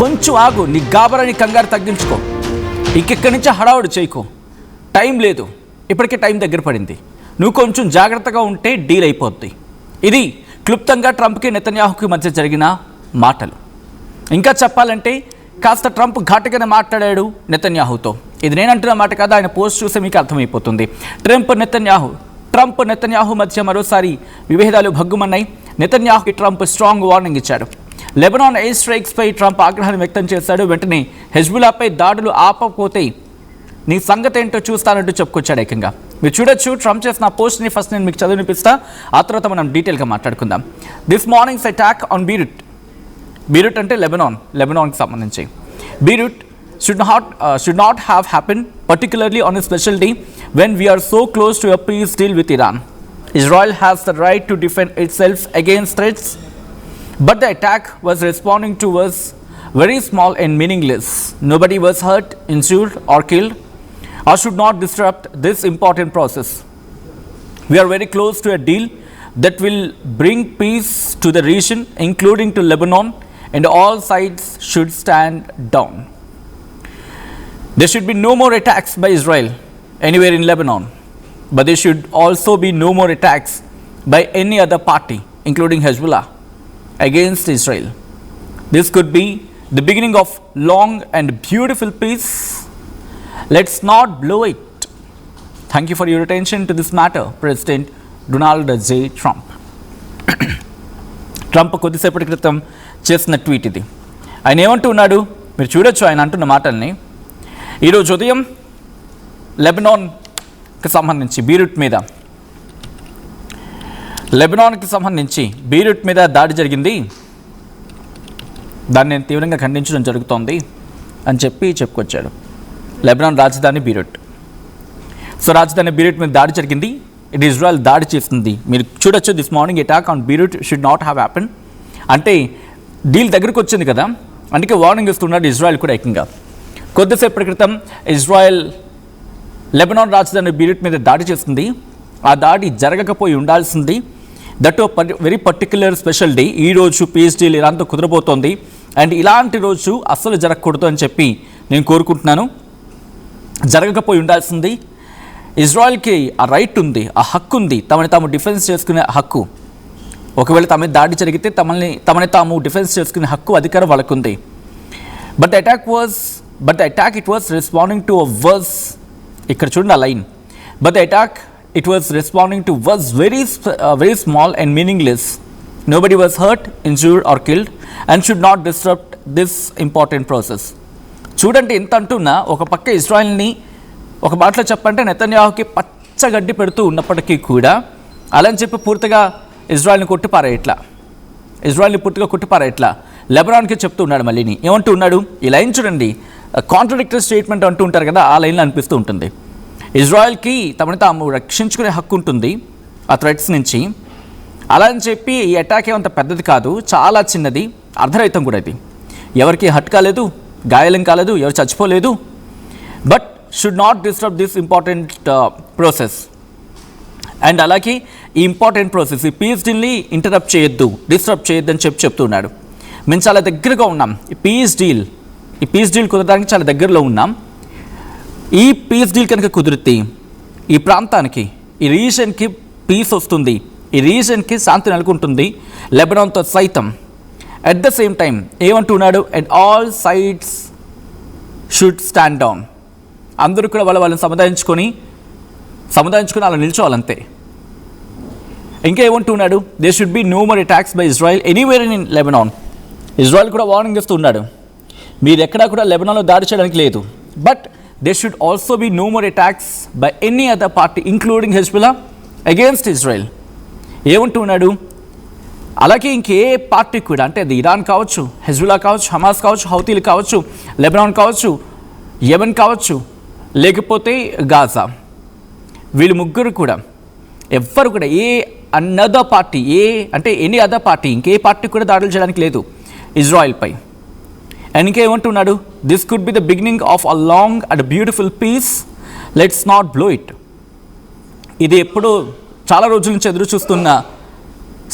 కొంచెం ఆగు, నీ గాబరాని కంగారు తగ్గించుకో, ఇక్కడి నుంచి హడావుడు చేయకు, టైం లేదు, ఇప్పటికే టైం దగ్గర పడింది, నువ్వు కొంచెం జాగ్రత్తగా ఉంటే డీల్ అయిపోద్ది. ఇది క్లుప్తంగా ట్రంప్కి నెతన్యాహుకి మధ్య జరిగిన మాటలు. ఇంకా చెప్పాలంటే కాస్త ట్రంప్ ఘాటుగానే మాట్లాడాడు నెతన్యాహుతో. ఇది నేనంటున్న మాట కాదు, ఆయన పోస్ట్ చూస్తే మీకు అర్థమైపోతుంది. ట్రంప్ నెతన్యాహు మధ్య మరోసారి విభేదాలు భగ్గుమన్నాయి. నెతన్యాహుకి ట్రంప్ స్ట్రాంగ్ వార్నింగ్ ఇచ్చాడు. లెబనాన్ ఎయిర్ స్ట్రైక్స్ పై ట్రంప్ ఆగ్రహాన్ని వ్యక్తం చేశాడు. వెంటనే హెజ్బుల్లాపై దాడులు ఆపకపోతే నీ సంగతి ఏంటో చూస్తానంటూ చెప్పుకొచ్చాడు ఏకంగా. మీరు చూడొచ్చు ట్రంప్ చేసిన పోస్ట్ని. ఫస్ట్ నేను మీకు చదివినిపిస్తా, ఆ తర్వాత మనం డీటెయిల్గా మాట్లాడుకుందాం. This mornings attack on Beirut అంటే లెబనాన్కి సంబంధించి. Beirut should not have happened, particularly on a special day when we are so close to a peace deal with Iran. Israel has the right to defend itself against threats, but the attack was responding to was very small and meaningless. Nobody was hurt, injured or killed, or should not disrupt this important process. We are very close to a deal that will bring peace to the region, including to Lebanon, and all sides should stand down. There should be no more attacks by Israel anywhere in Lebanon, but there should also be no more attacks by any other party, including Hezbollah, against Israel. This could be the beginning of long and beautiful peace. Let's not blow it. Thank you for your attention to this matter, President Donald J. Trump. Trump కొద్దిసేపటి క్రితం చేసిన tweet ఇది. ఆయన ఏమంటున్నాడు మీరు చూడొచ్చు. ఆయన అంటున్న మాటల్ని ఈరోజు ఉదయం లెబనాన్కి సంబంధించి బీరూట్ మీద దాడి జరిగింది, దాన్ని నేను తీవ్రంగా ఖండించడం జరుగుతోంది అని చెప్పుకొచ్చాడు. లెబనాన్ రాజధాని బీరూట్. సో రాజధాని బీరూట్ మీద దాడి జరిగింది, ఇది ఇజ్రాయెల్ దాడి చేస్తుంది. మీరు చూడొచ్చు this morning attack on Beirut should not have happen. అంటే డీల్ దగ్గరకు వచ్చింది కదా, అందుకే వార్నింగ్ ఇస్తున్నాడు ఇజ్రాయెల్ కూడా ఏకంగా. కొద్దిసేపటి క్రితం ఇజ్రాయెల్ లెబనాన్ రాజధాని బీరూట్ మీద దాడి చేస్తుంది. ఆ దాడి జరగకపోయి ఉండాల్సింది. That very particular special day. ఈరోజు పీస్ డీల్ ఇరాన్తో కుదరబోతోంది. అండ్ ఇలాంటి రోజు అస్సలు జరగకూడదు అని చెప్పి నేను కోరుకుంటున్నాను. జరగకపోయి ఉండాల్సింది. ఇజ్రాయెల్కి ఆ రైట్ ఉంది, ఆ హక్కు ఉంది, తమని తాము డిఫెన్స్ చేసుకునే హక్కు. ఒకవేళ తమ దాడి జరిగితే తమని తాము డిఫెన్స్ చేసుకునే హక్కు, అధికారం వాళ్ళకు ఉంది. But the attack it was responding to a was, ఇక్కడ చూడండి ఆ line, but the attack it was responding to was very small and meaningless. Nobody was hurt, injured or killed and should not disrupt this important process. చూడండి ఎంత అంటున్నా, ఒక పక్క ఇజ్రాయెల్ని ఒక మాటలో చెప్పంటే నెతన్యాహుకి పచ్చగడ్డి పెడుతూ ఉన్నప్పటికీ కూడా అలా అని చెప్పి పూర్తిగా ఇజ్రాయెల్ని పూర్తిగా కొట్టిపారేట్లా లెబనాన్కి చెప్తూ ఉన్నాడు. మళ్ళీని ఏమంటూ ఉన్నాడు, ఈ లైన్ చూడండి, కాంట్రడిక్టరీ స్టేట్మెంట్ అంటూ ఉంటారు కదా, ఆ లైన్లో అనిపిస్తూ ఉంటుంది. ఇజ్రాయెల్కి తమని తాము రక్షించుకునే హక్కు ఉంటుంది ఆ థ్రెట్స్ నుంచి. అలా అని చెప్పి ఈ అటాక్ ఏమంత పెద్దది కాదు, చాలా చిన్నది, అర్ధరహితం కూడా. ఇది ఎవరికి హర్ట్ కాలేదు, గాయాలం కాలేదు, ఎవరు చచ్చిపోలేదు. But should not disturb this important process. And అలాగే ఈ ఇంపార్టెంట్ ప్రాసెస్, ఈ పీస్ డీల్ని డిస్టర్బ్ చేయొద్దు అని చెప్తున్నాడు. మేము చాలా దగ్గరగా ఉన్నాం, ఈ పీస్ డీల్ కుదరడానికి చాలా దగ్గరలో ఉన్నాం. ఈ పీస్ డీల్ కనుక కుదిరితే ఈ ప్రాంతానికి, ఈ రీజన్కి పీస్ వస్తుంది, ఈ రీజన్కి శాంతి నెలకొంటుంది, లెబనాన్తో సైతం. అట్ ద సేమ్ టైం ఏమంటున్నాడు, and all sides should stand down. అందరూ కూడా వాళ్ళని సముదాయించుకొని అలా నిల్చోవాలంతే. ఇంకా ఏమంటున్నాడు, they should be no more attacks by Israel anywhere in Lebanon. Israel కూడా వార్నింగ్ ఇస్తున్నాడు, మీరు ఎక్కడా కూడా లెబనాన్లో దాడి చేయడానికి లేదు. But they should also be no more attacks by any other party including Hezbollah against Israel. ఏమంటున్నాడు, అలాగే ఇంకే పార్టీ కూడా, అంటే అది ఇరాన్ కావచ్చు, హెజ్బుల్లా కావచ్చు, హమాస్ కావచ్చు, హౌతీలు కావచ్చు, లెబనాన్ కావచ్చు, యెమెన్ కావచ్చు, లేకపోతే గాజా, వీళ్ళు ముగ్గురు కూడా ఎవ్వరు కూడా ఎనీ అదర్ పార్టీ ఇంకే పార్టీ కూడా దాడులు చేయడానికి లేదు ఇజ్రాయెల్పై. అండ్ ఇంకేమంటున్నాడు, this could be the beginning of a long and beautiful peace, let's not blow it. ఇది ఎప్పుడూ చాలా రోజుల నుంచి ఎదురు చూస్తున్న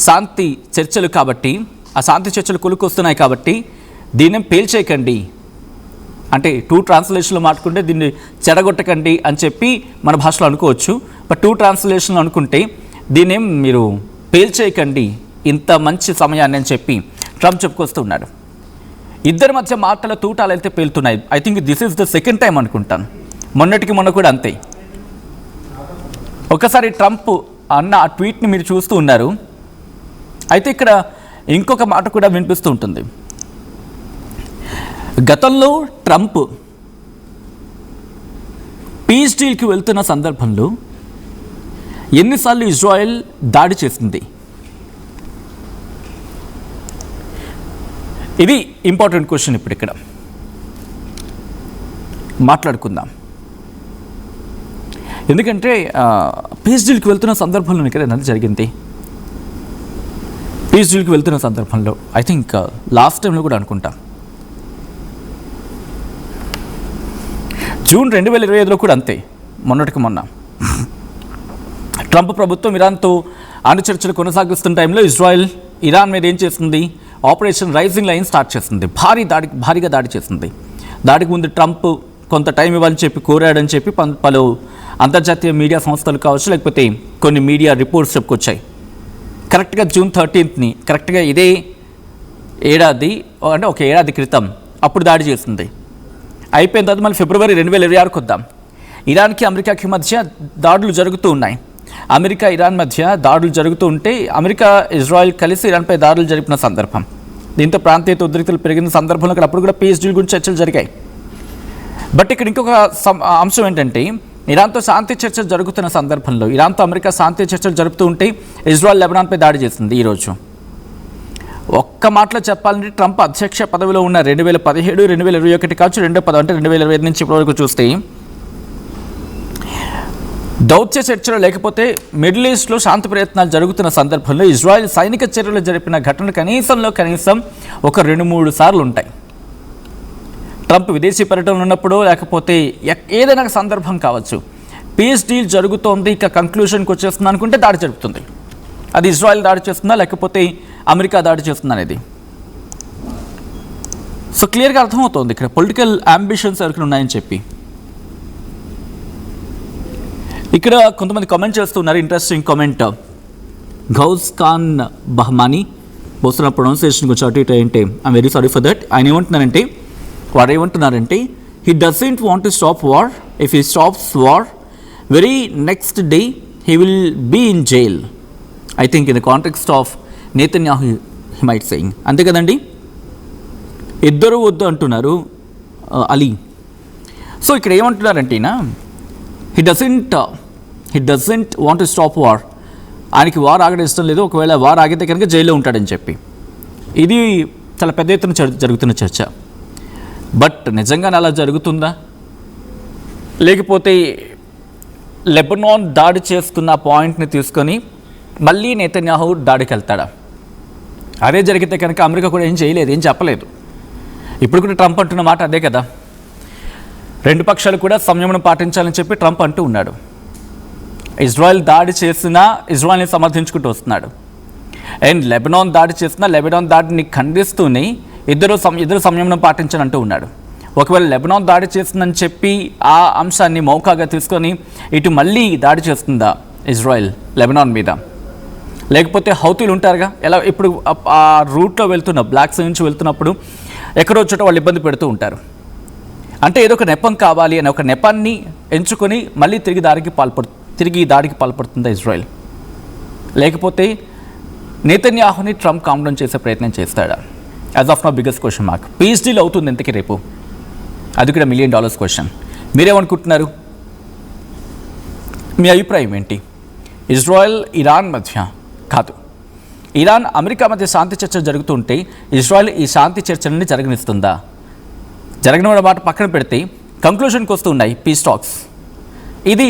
శాంతి చర్చలు కాబట్టి, ఆ శాంతి చర్చలు కొలుకొస్తున్నాయి కాబట్టి దీన్ని పేల్చేయకండి, అంటే 2 ట్రాన్స్లేషన్లో మాట్లాడుకుంటే దీన్ని చెడగొట్టకండి అని చెప్పి మన భాషలో అనుకోవచ్చు. బట్ 2 ట్రాన్స్లేషన్లో అనుకుంటే దీన్నేం మీరు పేల్చేయకండి ఇంత మంచి సమయాన్ని అని చెప్పి ట్రంప్ చెప్పుకొస్తూ ఉన్నాడు. ఇద్దరి మధ్య మాటల తూటాలు అయితే పేలుతున్నాయి. I think this is the second time అనుకుంటాను. మొన్నటికి మొన్న కూడా అంతే. ఒకసారి ట్రంప్ అన్న ఆ ట్వీట్ని మీరు చూస్తూ ఉన్నారు. అయితే ఇక్కడ ఇంకొక మాట కూడా వినిపిస్తూ ఉంటుంది. గతంలో ట్రంప్ పీస్ డీల్కి వెళ్తున్న సందర్భంలో ఎన్నిసార్లు ఇజ్రాయెల్ దాడి చేసింది? ఇది ఇంపార్టెంట్ క్వశ్చన్. ఇప్పుడు ఇక్కడ మాట్లాడుకుందాం. ఎందుకంటే పీస్ డీల్కి వెళ్తున్న సందర్భంలో ఇక్కడ ఏదైనా జరిగింది. పీస్ డీల్కి వెళ్తున్న సందర్భంలో ఐ థింక్ లాస్ట్ టైంలో కూడా అనుకుంటా, జూన్ 2025లో కూడా అంతే. మొన్నటికి మొన్న ట్రంప్ ప్రభుత్వం ఇరాన్తో అణు చర్చలు కొనసాగిస్తున్న టైంలో ఇజ్రాయెల్ ఇరాన్ మీద ఏం చేస్తుంది? ఆపరేషన్ రైజింగ్ లైన్ స్టార్ట్ చేస్తుంది. భారీగా దాడి చేస్తుంది. దాడికి ముందు ట్రంప్ కొంత టైం ఇవ్వాలని చెప్పి కోరాడని చెప్పి పలు అంతర్జాతీయ మీడియా సంస్థలు కావచ్చు, లేకపోతే కొన్ని మీడియా రిపోర్ట్స్ చెప్పుకొచ్చాయి. కరెక్ట్గా జూన్ 13ని, కరెక్ట్గా ఇదే ఏడాది, అంటే ఒక ఏడాది క్రితం అప్పుడు దాడి చేస్తుంది. అయిపోయిన తర్వాత మళ్ళీ ఫిబ్రవరి 2026కి వద్దాం. ఇరాన్కి అమెరికాకి మధ్య దాడులు జరుగుతూ ఉన్నాయి. అమెరికా ఇరాన్ మధ్య దాడులు జరుగుతూ ఉంటే అమెరికా ఇజ్రాయెల్ కలిసి ఇరాన్పై దాడులు జరిపిన సందర్భం, దీంతో ప్రాంతీయ ఉద్రిక్తలు పెరిగిన సందర్భంలో అప్పుడు కూడా పీస్ డీల్ గురించి చర్చలు జరిగాయి. బట్ ఇక్కడ ఇంకొక అంశం ఏంటంటే, ఇరాన్తో శాంతి చర్చలు జరుగుతున్న సందర్భంలో ఇరాన్తో అమెరికా శాంతి చర్చలు జరుపుతూ ఉంటే ఇజ్రాయెల్ లెబనాన్పై దాడి చేసింది. ఈరోజు ఒక్క మాటలో చెప్పాలంటే ట్రంప్ అధ్యక్ష పదవిలో ఉన్న 2017, 2021 కావచ్చు, 2010 అంటే 2025 నుంచి ఇప్పటివరకు చూస్తే దౌత్య చర్చలు లేకపోతే మిడిల్ ఈస్ట్లో శాంతి ప్రయత్నాలు జరుగుతున్న సందర్భంలో ఇజ్రాయెల్ సైనిక చర్యలు జరిపిన ఘటనలు కనీసం ఒక 2-3 సార్లు ఉంటాయి. ట్రంప్ విదేశీ పర్యటనలు ఉన్నప్పుడు, లేకపోతే ఏదైనా సందర్భం కావచ్చు, పీస్ డీల్ జరుగుతోంది, ఇక కంక్లూషన్కి వచ్చేస్తుంది అనుకుంటే దాడి జరుగుతుంది. అది ఇజ్రాయెల్ దాడి చేస్తుందా లేకపోతే అమెరికా దాడి చేస్తుందా అనేది సో క్లియర్గా అర్థమవుతోంది ఇక్కడ పొలిటికల్ అంబిషన్స్ ఎవరికి ఉన్నాయని చెప్పి. ఇక్కడ కొంతమంది కామెంట్ చేస్తున్నారు. Interesting comment. గౌస్ ఖాన్ బహమానీ, బహుశా ప్రొనౌన్సియేషన్ కొంచెం అటు ఇటు అంటే I'm very sorry for that. ఆయన ఏమంటున్నారంటే he doesn't want to stop war. If he stops war very next day he will be in jail. I think in the context of Netanyahu he might saying. అంతే కదండి, ఇద్దరు వద్దు అంటున్నారు Ali. So ఇక్కడ ఏమంటున్నారంటే he doesn't want to stop war. ఆయనకి war ఆగడం ఇష్టం లేదు. ఒకవేళ వార్ ఆగితే కనుక జైల్లో ఉంటాడని చెప్పి. ఇది చాలా పెద్ద ఎత్తున జరుగుతున్న చర్చ. బట్ నిజంగానే అలా జరుగుతుందా? లేకపోతే లెబనాన్ దాడి చేస్తున్న పాయింట్ని తీసుకొని మళ్ళీ నేతన్యాహు దాడికి వెళ్తాడా? అదే జరిగితే కనుక అమెరికా కూడా ఏం చేయలేదు, ఏం చెప్పలేదు. ఇప్పుడు కూడా ట్రంప్ అంటున్న మాట అదే కదా. రెండు పక్షాలు కూడా సంయమనం పాటించాలని చెప్పి ట్రంప్ అంటూ ఉన్నాడు. ఇజ్రాయెల్ దాడి చేసినా ఇజ్రాయెల్ని సమర్థించుకుంటూ వస్తున్నాడు. అండ్ లెబనాన్ దాడి చేసినా లెబనాన్ దాడిని ఖండిస్తూనే ఇద్దరు సంయమనం పాటించని అంటూ ఉన్నాడు. ఒకవేళ లెబనాన్ దాడి చేస్తుందని చెప్పి ఆ అంశాన్ని మౌకాగా తీసుకొని ఇటు మళ్ళీ దాడి చేస్తుందా ఇజ్రాయెల్ లెబనాన్ మీద? లేకపోతే హౌతీలు ఉంటారుగా, ఎలా ఇప్పుడు ఆ రూట్లో వెళ్తున్న బ్లాక్ సీ నుంచి వెళ్తున్నప్పుడు ఎక్కడో చోట వాళ్ళు ఇబ్బంది పెడుతూ ఉంటారు. అంటే ఏదో ఒక నెపం కావాలి అనే ఒక నెపాన్ని ఎంచుకొని మళ్ళీ తిరిగి దాడికి పాల్పడుతుందా ఇజ్రాయెల్? లేకపోతే నేతన్యాహుని ట్రంప్ కామ్ డౌన్ చేసే ప్రయత్నం చేస్తాడా? As of now biggest question mark. Piece deal అవుతుంది ఎంతకి రేపు? అది కూడా $1 మిలియన్ క్వశ్చన్. మీరేమనుకుంటున్నారు? మీ అభిప్రాయం ఏంటి? ఇజ్రాయెల్ ఇరాన్ మధ్య కాదు, ఇరాన్ అమెరికా మధ్య శాంతి చర్చలు జరుగుతుంటే ఇజ్రాయెల్ ఈ శాంతి చర్చలని జరగనిస్తుందా? జరగని మాట పక్కన పెడితే కంక్లూషన్కి వస్తున్నాయి పీస్ టాక్స్. ఇది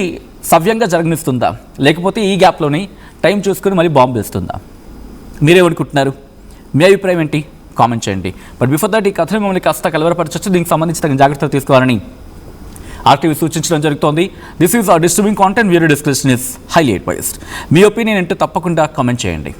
సవ్యంగా జరగనిస్తుందా? లేకపోతే ఈ గ్యాప్లోనే టైం చూసుకొని మళ్ళీ బాంబు వేస్తుందా? మీరేమనుకుంటున్నారు? మీ అభిప్రాయం ఏంటి? కామెంట్ చేయండి. బట్ బిఫోర్ దట్ ఈ కథను మమ్మల్ని కాస్త కలవరపరచవచ్చు. దీనికి సంబంధించి తగిన జాగ్రత్తలు తీసుకోవాలని ఆర్టీవీ సూచించడం జరుగుతోంది. This is our disturbing content. Video description is highly advised. Me opinion ఏంటో తప్పకుండా కామెంట్ చేయండి.